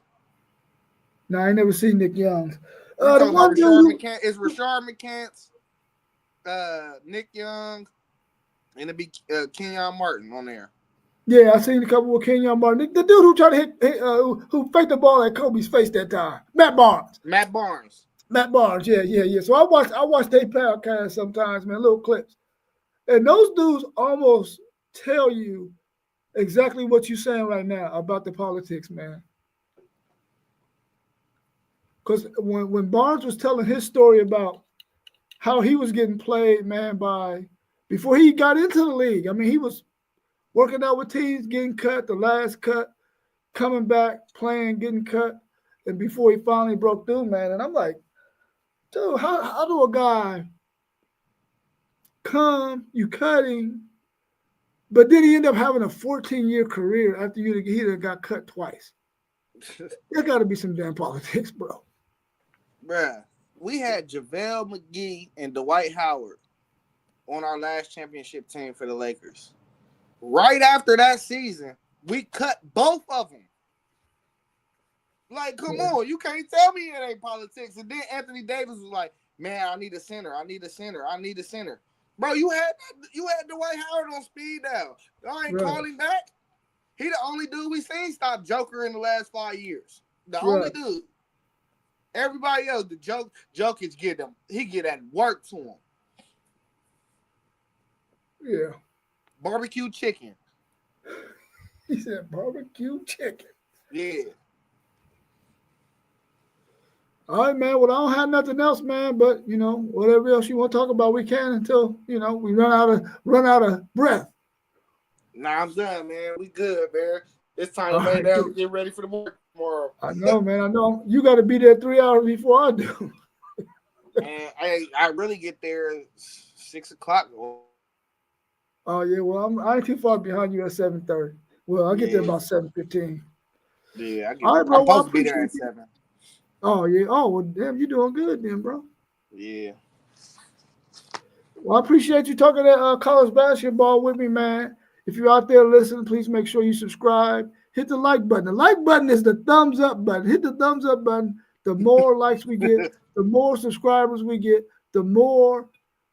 No, I ain't never seen Nick Young's. The one dude is Rashard McCants, Nick Young, and it'd be Kenyon Martin on there. Yeah, I seen a couple with Kenyon Martin. The dude who tried to hit who faked the ball at Kobe's face that time. Matt Barnes. Yeah. So I watch their podcast sometimes, man, little clips. And those dudes almost tell you exactly what you're saying right now about the politics, man. Because when Barnes was telling his story about how he was getting played, man, before he got into the league. I mean, he was working out with teams, getting cut, the last cut, coming back, playing, getting cut, and before he finally broke through, man. And I'm like, dude, how do a guy you cut him, but then he ended up having a 14-year career after he got cut twice? There got to be some damn politics, bro. Bruh, we had JaVale McGee and Dwight Howard on our last championship team for the Lakers. Right after that season, we cut both of them. Like, come on, you can't tell me it ain't politics. And then Anthony Davis was like, man, I need a center. Bro, you had Dwight Howard on speed dial. Y'all ain't calling back. He the only dude we seen stop Joker in the last 5 years. The only dude. Everybody else, the Jokic get that work to him. Yeah. Barbecue chicken. He said barbecue chicken. Yeah. All right, man. Well, I don't have nothing else, man. But whatever else you want to talk about, we can until we run out of breath. Nah, I'm done, man. We good, man. It's time to lay down and get ready for the morning tomorrow. I know, man. I know. You got to be there 3 hours before I do. And I really get there at 6 o'clock. Oh yeah, well I ain't too far behind you at 7:30. Well, I'll get there about 7:15. Yeah, all right, bro. I'm supposed to be there at 7. Oh yeah. Oh well, damn, you doing good then, bro. Yeah. Well, I appreciate you talking that college basketball with me, man. If you're out there listening, please make sure you subscribe. Hit the like button. The like button is the thumbs up button. Hit the thumbs up button. The more likes we get, the more subscribers we get, the more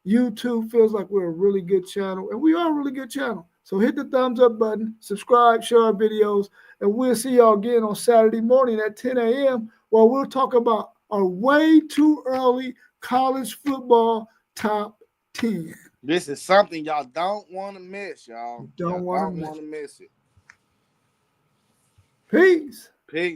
YouTube feels like we're a really good channel. And we are a really good channel. So hit the thumbs up button, subscribe, share our videos, and we'll see y'all again on Saturday morning at 10 a.m. where we'll talk about our way too early college football top 10. This is something y'all don't want to miss, y'all. Don't want to miss it. Peace. Peace.